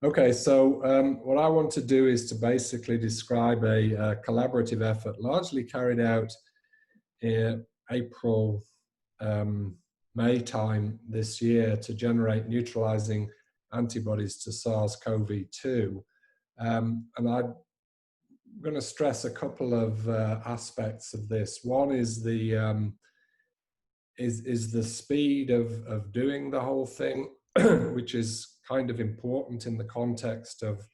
Okay, so what I want to do is to basically describe a collaborative effort largely carried out in April, May time this year to generate neutralizing antibodies to SARS-CoV-2. And I'm going to stress a couple of aspects of this. One is the speed of doing the whole thing, which is kind of important in the context of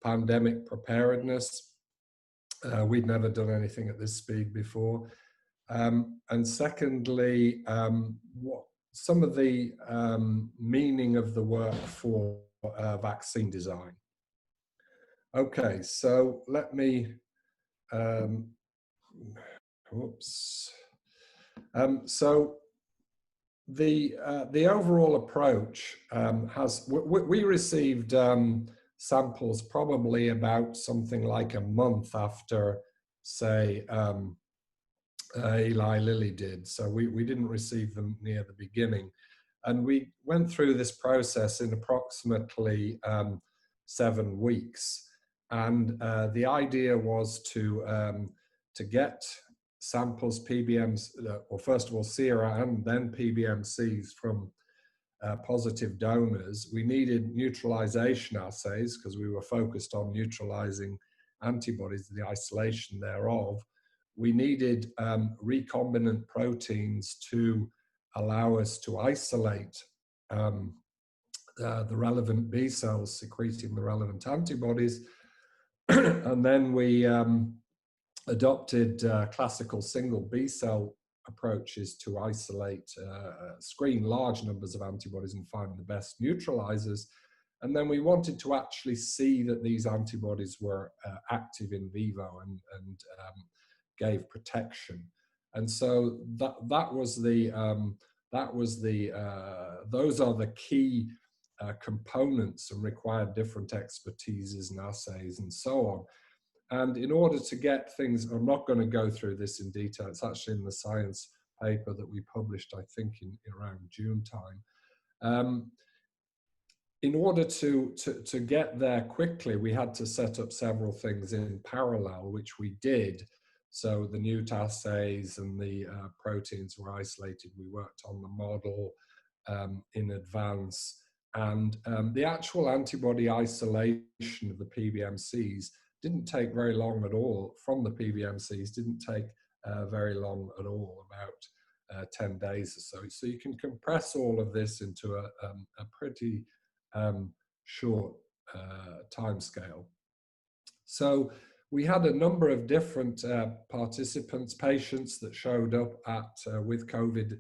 pandemic preparedness. We'd never done anything at this speed before. And secondly, what some of the meaning of the work for vaccine design. Okay, so let me, whoops. So the overall approach we received samples probably about something like a month after, say, Eli Lilly did. So we didn't receive them near the beginning. And we went through this process in approximately 7 weeks. And the idea was to get samples, PBMs, or first of all sera and then PBMCs from positive donors. We needed neutralization assays because we were focused on neutralizing antibodies, the isolation thereof. We needed recombinant proteins to allow us to isolate the relevant B cells secreting the relevant antibodies. And then we adopted classical single B cell approaches to isolate, screen large numbers of antibodies and find the best neutralizers. And then we wanted to actually see that these antibodies were active in vivo and gave protection. And so those are the key components and required different expertises and assays and so on. And in order to get things, I'm not going to go through this in detail. It's actually in the Science paper that we published, I think, in around June time. In order to get there quickly, we had to set up several things in parallel, which we did. So the Newt assays and the proteins were isolated. We worked on the model in advance. And the actual antibody isolation of the PBMCs didn't take very long at all. From the PBMCs, didn't take very long at all, about 10 days or so. So you can compress all of this into a pretty short time scale. So we had a number of different participants, patients that showed up with COVID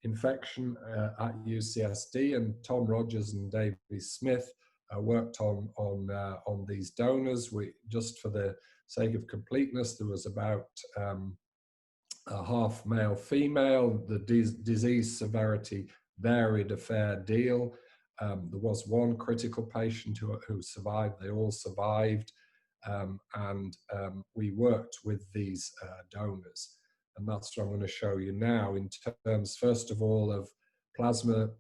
infection at UCSD, and Tom Rogers and Davey Smith worked on these donors. Just for the sake of completeness, there was about a half male female. The disease severity varied a fair deal. There was one critical patient who survived. They all survived. And we worked with these donors. And that's what I'm going to show you now in terms, first of all, of plasma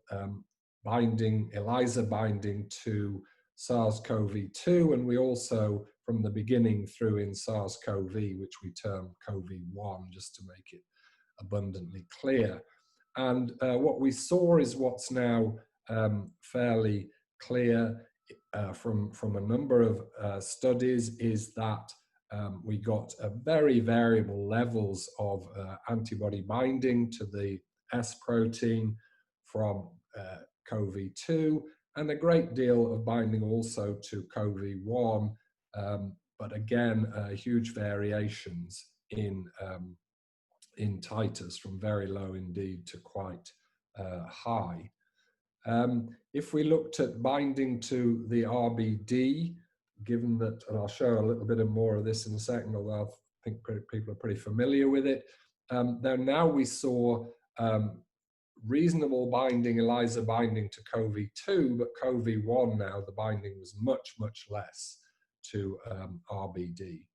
binding, ELISA binding to SARS-CoV-2. And we also, from the beginning, threw in SARS-CoV, which we term CoV-1, just to make it abundantly clear. And what we saw is what's now fairly clear from a number of studies, is that we got very variable levels of antibody binding to the S protein from CoV-2, and a great deal of binding also to CoV-1, but again, huge variations in titers from very low indeed to quite high. If we looked at binding to the RBD, given that, and I'll show a little bit more of this in a second, although I think people are pretty familiar with it, then now we saw reasonable binding, ELISA binding to CoV-2, but CoV-1 now, the binding was much, much less to RBD.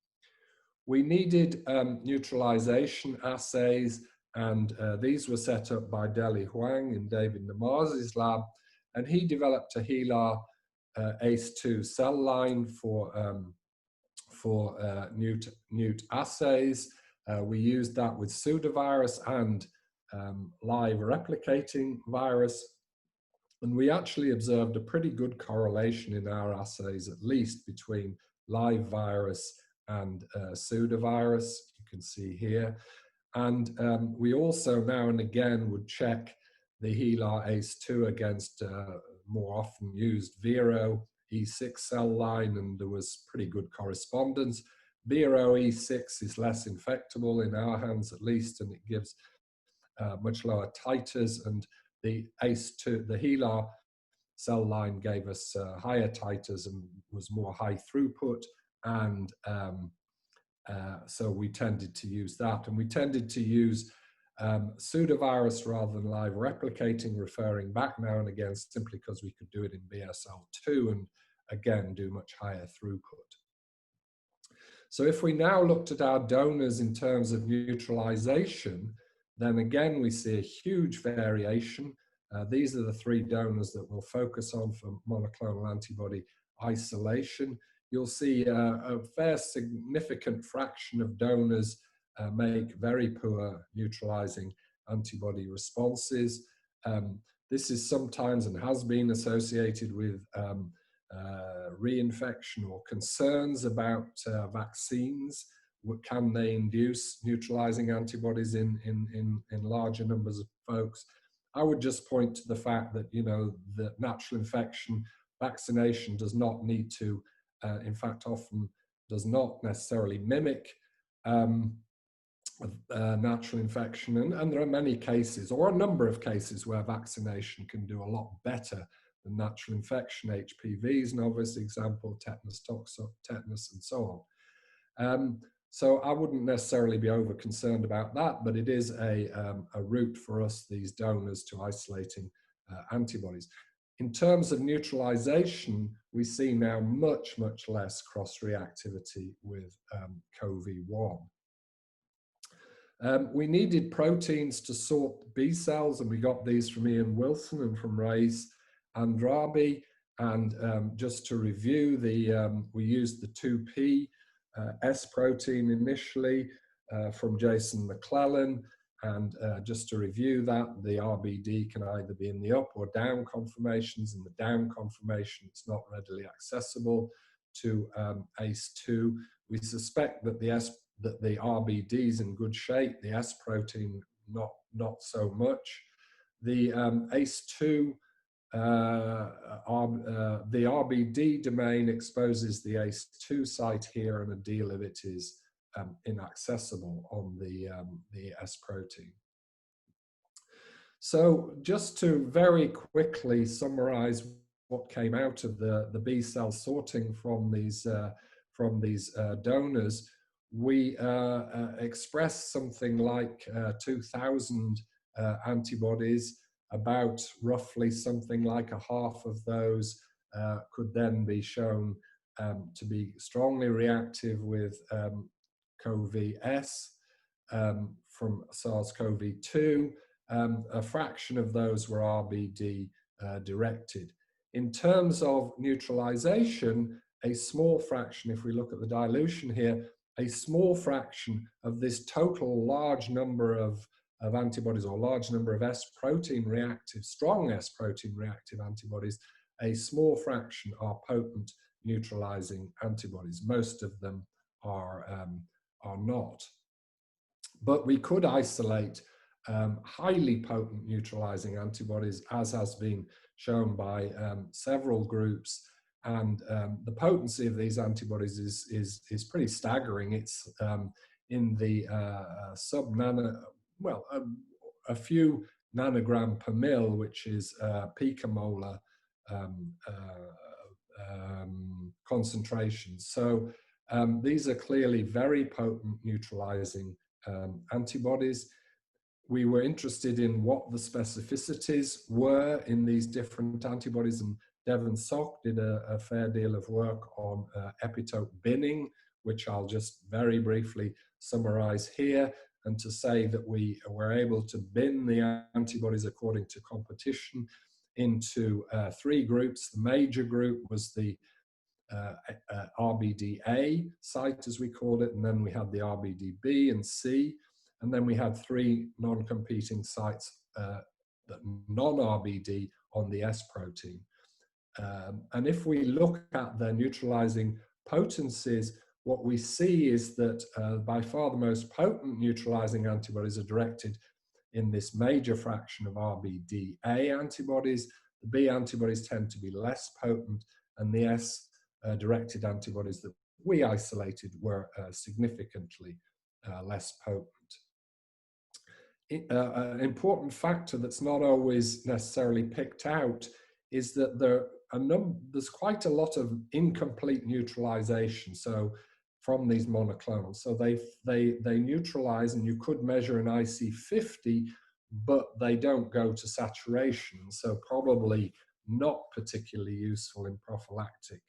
We needed neutralization assays, and these were set up by Deli Huang in David Namazi's lab, and he developed a HeLa ACE2 cell line for Newt assays. We used that with pseudovirus and live replicating virus. And we actually observed a pretty good correlation in our assays, at least between live virus and pseudovirus, you can see here. And we also now and again would check the HeLa ACE2 against more often used Vero E6 cell line, and there was pretty good correspondence. Vero E6 is less infectable in our hands at least, and it gives much lower titers, and the ACE2, the HeLa cell line gave us higher titers and was more high throughput, and so we tended to use that. And we tended to use pseudovirus rather than live replicating, referring back now and again, simply because we could do it in BSL2 and again do much higher throughput. So if we now looked at our donors in terms of neutralization, then again we see a huge variation. These are the 3 donors that we'll focus on for monoclonal antibody isolation. You'll see a fair significant fraction of donors make very poor neutralizing antibody responses. This is sometimes and has been associated with reinfection or concerns about vaccines. Can they induce neutralizing antibodies in larger numbers of folks? I would just point to the fact that, you know, that natural infection vaccination does not need to, in fact, often does not necessarily mimic natural infection. And there are many cases, or a number of cases, where vaccination can do a lot better than natural infection. HPV is an obvious example, tetanus, tetanus, and so on. So I wouldn't necessarily be over concerned about that, but it is a route for us, these donors, to isolating antibodies. In terms of neutralization, we see now much, much less cross-reactivity with CoV-1. We needed proteins to sort B cells, and we got these from Ian Wilson and from Reis Andrabi. And just to review, we used the 2P S protein initially from Jason McClellan, and just to review that, the RBD can either be in the up or down conformations. In the down conformation, it's not readily accessible to ACE2. We suspect that the RBD is in good shape, the S protein not so much. The ACE2, the RBD domain exposes the ACE2 site here, and a deal of it is inaccessible on the S protein. So just to very quickly summarize what came out of the B cell sorting from these donors, we expressed something like 2,000 antibodies. About roughly something like a half of those could then be shown to be strongly reactive with CoV-S from SARS-CoV-2. A fraction of those were RBD directed. In terms of neutralization, a small fraction, if we look at the dilution here, a small fraction of this total large number of antibodies, or large number of S protein reactive, strong S protein reactive antibodies, a small fraction are potent neutralizing antibodies. Most of them are not. But we could isolate highly potent neutralizing antibodies, as has been shown by several groups. And the potency of these antibodies is pretty staggering. It's in the sub-nano, well, a few nanogram per mil, which is picomolar concentrations. So these are clearly very potent neutralizing antibodies. We were interested in what the specificities were in these different antibodies, and Devon Sock did a fair deal of work on epitope binning, which I'll just very briefly summarize here, and to say that we were able to bin the antibodies according to competition into three groups. The major group was the RBD-A site, as we called it, and then we had the RBD-B and C, and then we had three non-competing sites, non-RBD, on the S protein. And if we look at their neutralizing potencies, what we see is that by far the most potent neutralizing antibodies are directed in this major fraction of RBD-A antibodies. The B antibodies tend to be less potent, and the S directed antibodies that we isolated were significantly less potent. An important factor that's not always necessarily picked out is that there's quite a lot of incomplete neutralization. So from these monoclonals, so they neutralize, and you could measure an IC50, but they don't go to saturation. So probably not particularly useful in prophylactic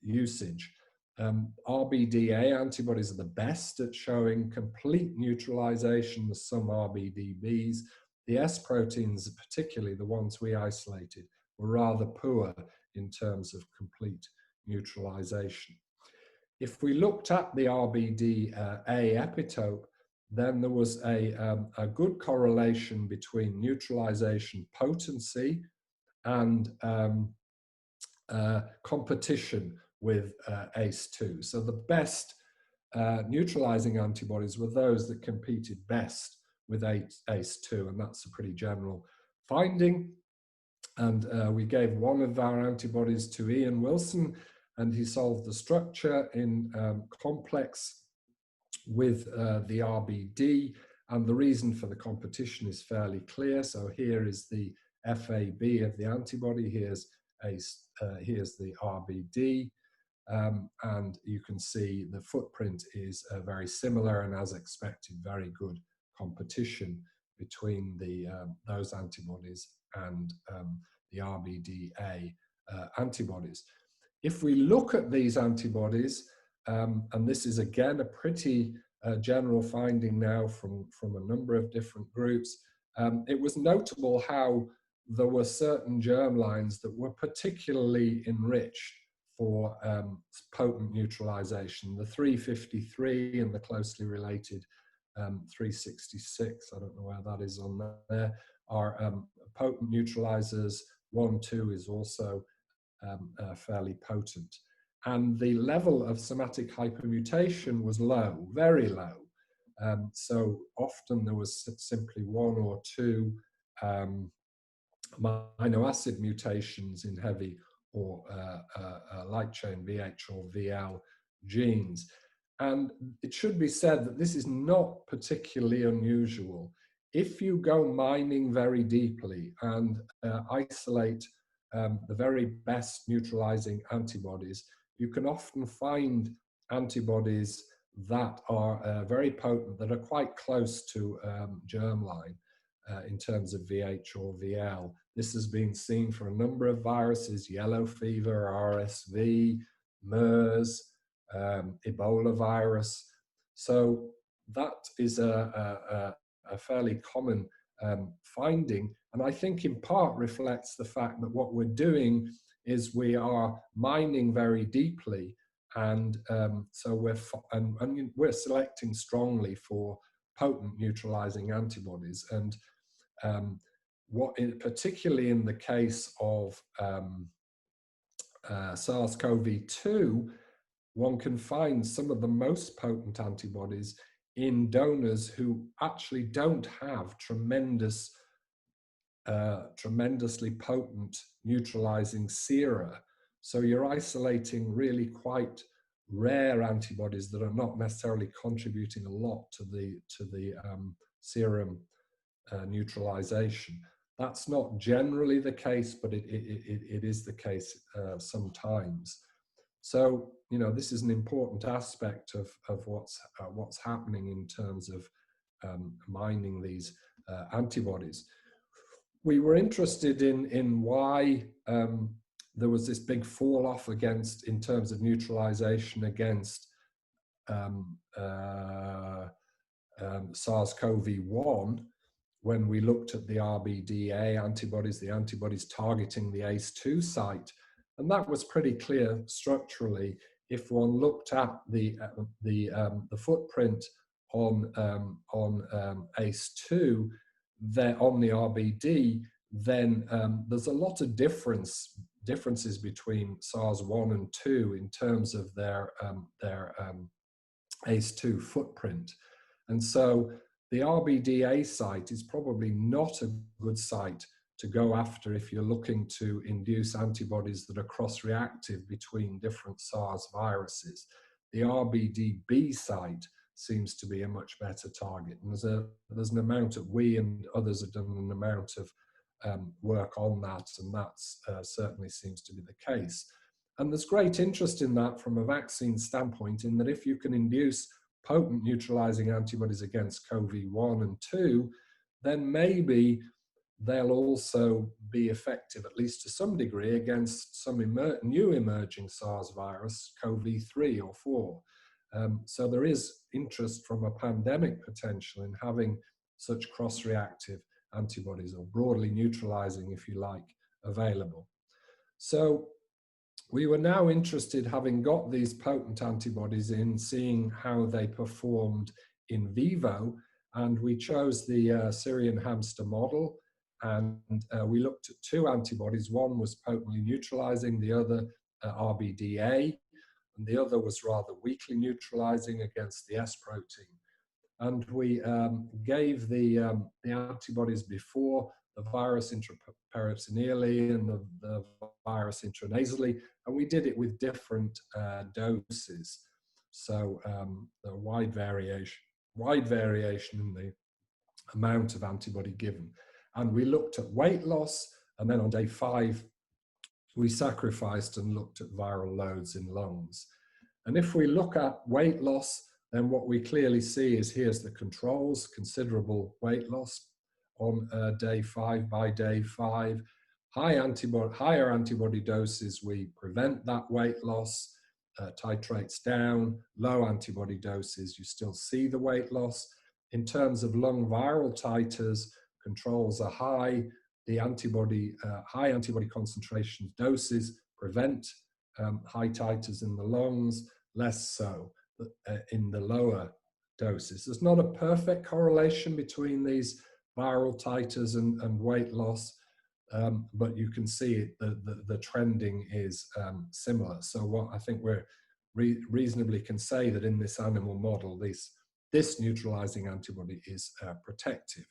usage. RBD-A antibodies are the best at showing complete neutralization. There's some RBD-Bs. The S proteins, particularly the ones we isolated, were rather poor in terms of complete neutralization. If we looked at the RBD-A epitope, then there was a good correlation between neutralization potency and competition with ACE2. So the best neutralizing antibodies were those that competed best with ACE2, and that's a pretty general finding. And we gave one of our antibodies to Ian Wilson, and he solved the structure in complex with the RBD, and the reason for the competition is fairly clear. So here is the FAB of the antibody, here's the RBD, and you can see the footprint is very similar, and as expected, very good competition between those antibodies and the RBD-A antibodies. If we look at these antibodies, and this is again a pretty general finding now from a number of different groups, it was notable how there were certain germlines that were particularly enriched for potent neutralization. The 353 and the closely related 366, I don't know where that is on there, are potent neutralizers. 1,2 is also fairly potent. And the level of somatic hypermutation was low, very low. So often there was simply 1 or 2 amino acid mutations in heavy or light chain VH or VL genes. And it should be said that this is not particularly unusual. If you go mining very deeply and isolate the very best neutralizing antibodies, you can often find antibodies that are very potent, that are quite close to germline in terms of VH or VL. This has been seen for a number of viruses: yellow fever, RSV, MERS, Ebola virus. So that is a fairly common finding, and I think in part reflects the fact that what we're doing is we are mining very deeply, and so we're selecting strongly for potent neutralizing antibodies. And particularly in the case of SARS-CoV-2, one can find some of the most potent antibodies in donors who actually don't have tremendously potent neutralizing sera. So you're isolating really quite rare antibodies that are not necessarily contributing a lot to the serum neutralization. That's not generally the case, but it is the case sometimes. So, you know, this is an important aspect of what's happening in terms of mining these antibodies. We were interested in why there was this big fall off in terms of neutralization against SARS-CoV-1. when we looked at the RBD-A antibodies, the antibodies targeting the ACE2 site. And that was pretty clear structurally. If one looked at the footprint on ACE2, there on the RBD, then there's a lot of differences between SARS-1 and 2 in terms of their ACE2 footprint. And so the RBD-A site is probably not a good site to go after if you're looking to induce antibodies that are cross-reactive between different SARS viruses. The RBD-B site seems to be a much better target. And there's an amount of, we and others have done an amount of work on that, and that certainly seems to be the case. And there's great interest in that from a vaccine standpoint, in that if you can induce potent neutralizing antibodies against CoV-1 and 2, then maybe they'll also be effective, at least to some degree, against some new emerging SARS virus, CoV-3 or 4. So there is interest from a pandemic potential in having such cross-reactive antibodies, or broadly neutralizing, if you like, available. So we were now interested, having got these potent antibodies, in seeing how they performed in vivo, and we chose the Syrian hamster model, and we looked at two antibodies. One was potently neutralizing, the other RBD-A, and the other was rather weakly neutralizing against the S protein. And we gave the antibodies before, the virus intraperitoneally and the virus intranasally, and we did it with different doses. So the wide variation in the amount of antibody given. And we looked at weight loss, and then on day 5, we sacrificed and looked at viral loads in lungs. And if we look at weight loss, then what we clearly see is, here's the controls, considerable weight loss on day 5. By day 5, higher antibody doses, we prevent that weight loss, titrates down. Low antibody doses, you still see the weight loss. In terms of lung viral titers, controls are high. The high antibody concentration doses prevent high titers in the lungs, less so in the lower doses. There's not a perfect correlation between these viral titers and weight loss, but you can see the trending is similar. So what I think we're reasonably can say that in this animal model, this neutralizing antibody is protective.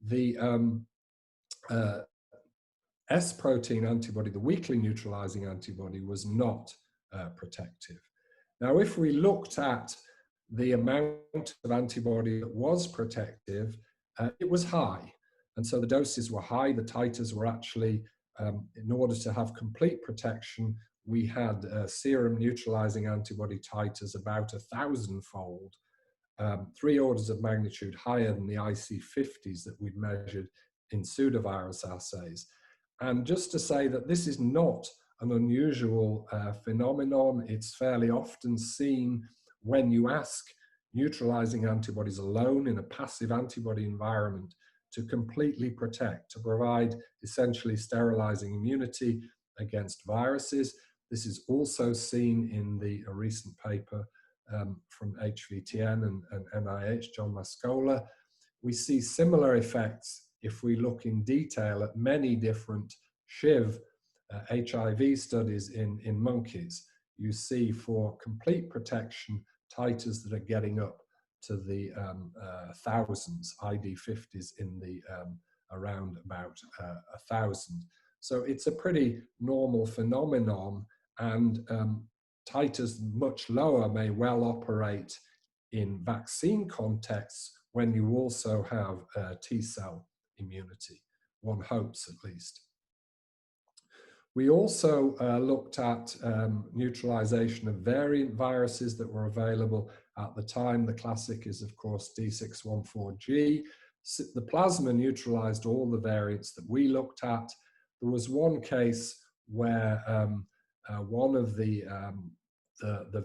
The S protein antibody, the weakly neutralizing antibody, was not protective. Now, if we looked at the amount of antibody that was protective, it was high. And so the doses were high, the titers were actually, in order to have complete protection, we had serum neutralizing antibody titers about 1,000-fold, 3 orders of magnitude higher than the IC50s that we'd measured in pseudovirus assays. And just to say that this is not an unusual phenomenon. It's fairly often seen when you ask neutralizing antibodies alone in a passive antibody environment to completely protect, to provide essentially sterilizing immunity against viruses. This is also seen in a recent paper from HVTN and NIH, John Mascola. We see similar effects if we look in detail at many different SHIV HIV studies in monkeys. You see for complete protection titers that are getting up to the thousands, ID50s in the around about 1,000. So it's a pretty normal phenomenon, and titers much lower may well operate in vaccine contexts when you also have T-cell immunity, one hopes at least. We also looked at neutralization of variant viruses that were available at the time. The classic is, of course, D614G. The plasma neutralized all the variants that we looked at. There was one case where one of the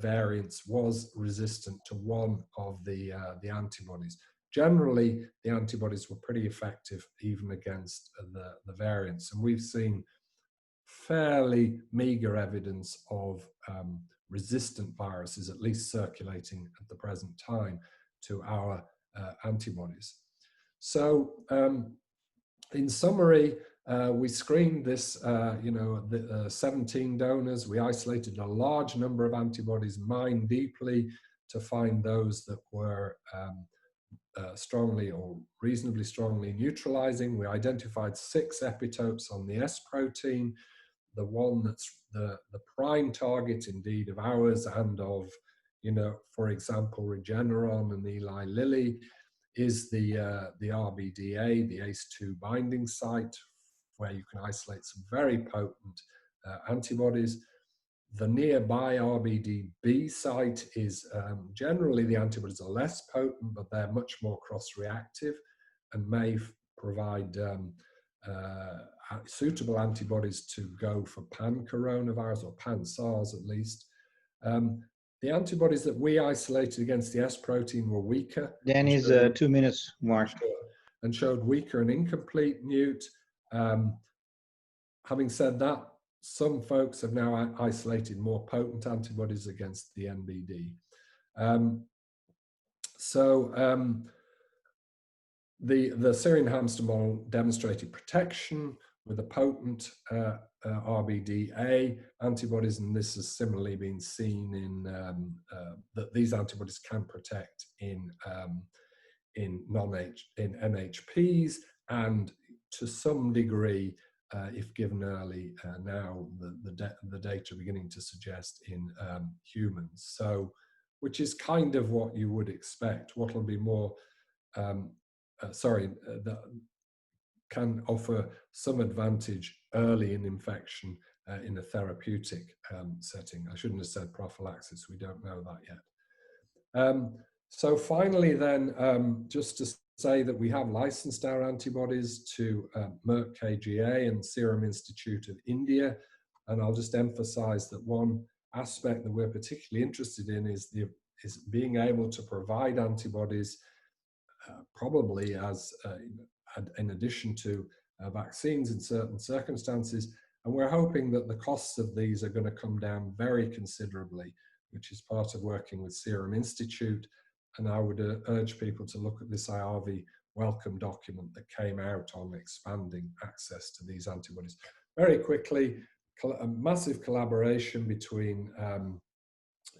variants was resistant to one of the antibodies. generally the antibodies were pretty effective even against the variants. And we've seen fairly meager evidence of resistant viruses, at least circulating at the present time, to our antibodies. So in summary, we screened this, 17 donors. We isolated a large number of antibodies, mined deeply to find those that were strongly or reasonably strongly neutralizing. We identified 6 epitopes on the S protein. The one that's the prime target indeed of ours and of, for example, Regeneron and Eli Lilly is the RBD-A, the ACE2 binding site, where you can isolate some very potent antibodies. The nearby RBD-B site is generally the antibodies are less potent, but they're much more cross-reactive and may provide suitable antibodies to go for pan-coronavirus or pan-SARS at least. The antibodies that we isolated against the S protein were weaker. Danny's 2 minutes, Mark. And showed weaker and incomplete NEUT. Having said that, some folks have now isolated more potent antibodies against the NBD. The Syrian hamster model demonstrated protection with a potent RBD-A antibodies, and this has similarly been seen in that these antibodies can protect in NHPs, and to some degree, if given early, now the data are beginning to suggest in humans. So, which is kind of what you would expect. What will be more, can offer some advantage early in infection in a therapeutic setting. I shouldn't have said prophylaxis, we don't know that yet. So finally then, just to say that we have licensed our antibodies to Merck KGaA and Serum Institute of India, and I'll just emphasize that one aspect that we're particularly interested in is being able to provide antibodies probably as in addition to vaccines in certain circumstances, and we're hoping that the costs of these are going to come down very considerably, which is part of working with Serum Institute. And I would urge people to look at this IAVI welcome document that came out on expanding access to these antibodies. Very quickly, a massive collaboration between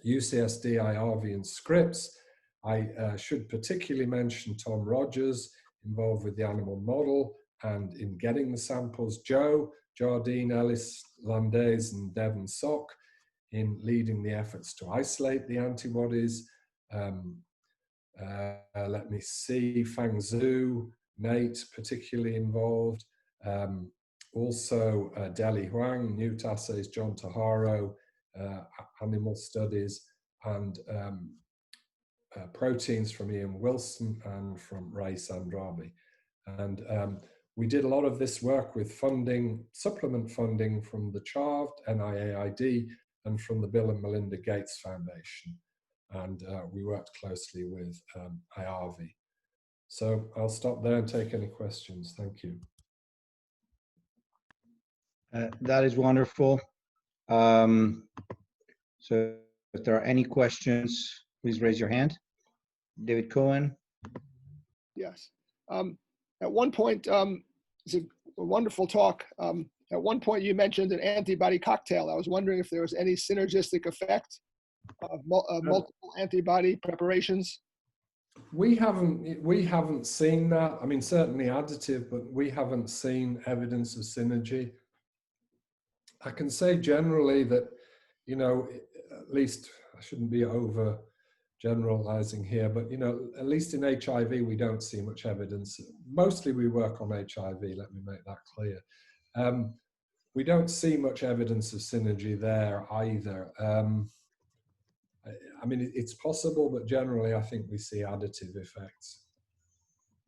UCSD, IAVI, and Scripps. I should particularly mention Tom Rogers, involved with the animal model and in getting the samples, Joe, Jardine, Ellis, Landes, and Devon Sock in leading the efforts to isolate the antibodies. Let me see, Fang Zhu, Nate particularly involved. Also Deli Huang, NEUT assays, John Taharo, animal studies, and proteins from Ian Wilson and from Ray Sandrabi. And we did a lot of this work with funding, supplement funding from the CHARV, NIAID, and from the Bill and Melinda Gates Foundation. And we worked closely with IAVI. So I'll stop there and take any questions. Thank you. That is wonderful. So if there are any questions, please raise your hand. David Cohen. Yes. At one point, it's a wonderful talk. At one point, you mentioned an antibody cocktail. I was wondering if there was any synergistic effect of multiple antibody preparations. We haven't seen that. I mean, certainly additive, but we haven't seen evidence of synergy. I can say generally that, at least I shouldn't be over generalizing here, but at least in HIV we don't see much evidence. Mostly we work on HIV, let me make that clear. We don't see much evidence of synergy there either. I mean, it's possible, but generally I think we see additive effects.